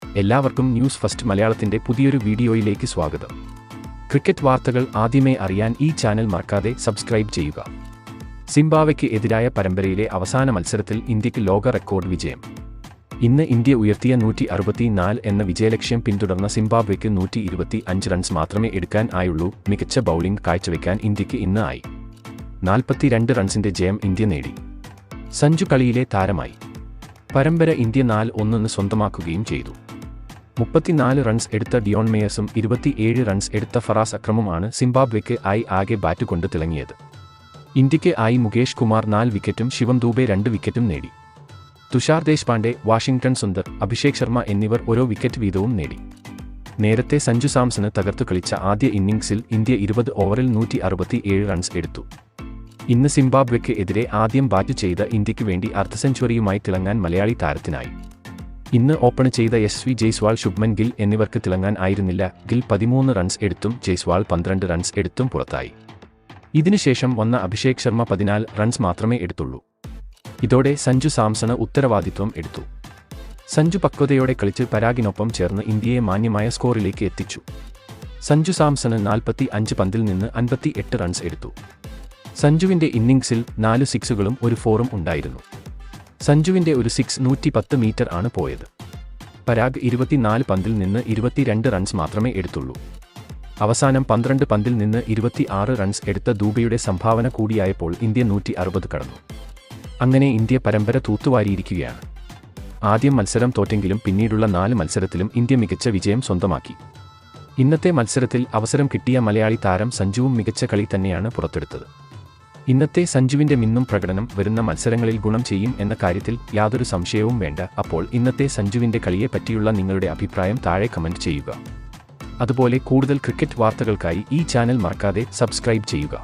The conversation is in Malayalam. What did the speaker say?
എല്ലാവർക്കും ന്യൂസ് ഫസ്റ്റ് മലയാളത്തിന്റെ പുതിയൊരു വീഡിയോയിലേക്ക് സ്വാഗതം. ക്രിക്കറ്റ് വാർത്തകൾ ആദ്യമേ അറിയാൻ ഈ ചാനൽ മറക്കാതെ സബ്സ്ക്രൈബ് ചെയ്യുക. സിംബാബ്വെയ്ക്ക് എതിരായ പരമ്പരയിലെ അവസാന മത്സരത്തിൽ ഇന്ത്യക്ക് ലോക റെക്കോർഡ് വിജയം. ഇന്ന് ഇന്ത്യ ഉയർത്തിയ 164 എന്ന വിജയലക്ഷ്യം പിന്തുടർന്ന സിംബാബ്വെയ്ക്ക് 125 റൺസ് മാത്രമേ എടുക്കാൻ ആയുള്ളൂ. മികച്ച ബൗളിംഗ് കാഴ്ചവെക്കാൻ ഇന്ത്യക്ക് ഇന്ന് ആയി. 42 റൺസിന്റെ ജയം ഇന്ത്യ നേടി. സഞ്ജു കളിയിലെ താരമായി. പരമ്പര ഇന്ത്യ 4-1 സ്വന്തമാക്കുകയും ചെയ്തു. 34 റൺസ് എടുത്ത ഡിയോൺ മേയേഴ്സും 27 റൺസ് എടുത്ത ഫറാസ് അക്രമുമാണ് സിംബാബ്വെയ്ക്ക് ആകെ ബാറ്റ് കൊണ്ട് തിളങ്ങിയത്. ഇന്ത്യയ്ക്ക് മുകേഷ് കുമാർ 4 വിക്കറ്റും ശിവം ദൂബെ 2 വിക്കറ്റും നേടി. തുഷാർ ദേശ്പാണ്ഡെ, വാഷിംഗ്ടൺ സുന്ദർ, അഭിഷേക് ശർമ്മ എന്നിവർ ഓരോ വിക്കറ്റ് വീതവും നേടി. നേരത്തെ സഞ്ജു സാംസണ് തകർത്തു കളിച്ച ആദ്യ ഇന്നിംഗ്സിൽ ഇന്ത്യ 20 ഓവറിൽ 167 റൺസ് എടുത്തു. ഇന്ന് സിംബാബ്വെയ്ക്ക് എതിരെ ആദ്യം ബാറ്റ് ചെയ്ത ഇന്ത്യയ്ക്ക് വേണ്ടി അർദ്ധസെഞ്ചുറിയുമായി തിളങ്ങാൻ മലയാളി താരത്തിനായി. ഇന്ന് ഓപ്പൺ ചെയ്ത എസ്.വി. ജയ്സ്വാൾ, ശുഭ്മൻ ഗിൽ എന്നിവർക്ക് തിളങ്ങാൻ ആയിരുന്നില്ല. ഗിൽ 13 റൺസ് എടുത്തും ജയ്സ്വാൾ 12 റൺസ് എടുത്തും പുറത്തായി. ഇതിനുശേഷം വന്ന അഭിഷേക് ശർമ്മ 14 റൺസ് മാത്രമേ എടുത്തുള്ളൂ. ഇതോടെ സഞ്ജു സാംസണ് ഉത്തരവാദിത്വം എടുത്തു. സഞ്ജു പക്വതയോടെ കളിച്ച് പരാഗിനൊപ്പം ചേർന്ന് ഇന്ത്യയെ മാന്യമായ സ്കോറിലേക്ക് എത്തിച്ചു. സഞ്ജു സാംസണ് 45 പന്തിൽ നിന്ന് 58 റൺസ് എടുത്തു. സഞ്ജുവിന്റെ ഇന്നിംഗ്സിൽ 4 സിക്സുകളും ഒരു ഫോറും ഉണ്ടായിരുന്നു. സഞ്ജുവിന്റെ ഒരു സിക്സ് 110 മീറ്റർ ആണ് പോയത്. പരാഗ് 24 പന്തിൽ നിന്ന് 22 റൺസ് മാത്രമേ എടുത്തുള്ളൂ. അവസാനം 12 പന്തിൽ നിന്ന് 26 റൺസ് എടുത്ത ദൂബെയുടെ സംഭാവന കൂടിയായപ്പോൾ ഇന്ത്യ 160 കടന്നു. അങ്ങനെ ഇന്ത്യ പരമ്പര തൂത്തുവാരിയിരിക്കുകയാണ്. ആദ്യം മത്സരം തോറ്റെങ്കിലും പിന്നീടുള്ള 4 മത്സരത്തിലും ഇന്ത്യ മികച്ച വിജയം സ്വന്തമാക്കി. ഇന്നത്തെ മത്സരത്തിൽ അവസരം കിട്ടിയ മലയാളി താരം സഞ്ജുവും മികച്ച കളി തന്നെയാണ് പുറത്തെടുത്തത്. ഇന്നത്തെ സഞ്ജുവിന്റെ മിന്നും പ്രകടനം വരുന്ന മത്സരങ്ങളിൽ ഗുണം ചെയ്യും എന്ന കാര്യത്തിൽ യാതൊരു സംശയവും വേണ്ട. അപ്പോൾ ഇന്നത്തെ സഞ്ജുവിന്റെ കളിയെ പറ്റിയുള്ള നിങ്ങളുടെ അഭിപ്രായം താഴെ കമന്റ് ചെയ്യുക. അതുപോലെ കൂടുതൽ ക്രിക്കറ്റ് വാർത്തകൾക്കായി ഈ ചാനൽ മറക്കാതെ സബ്സ്ക്രൈബ് ചെയ്യുക.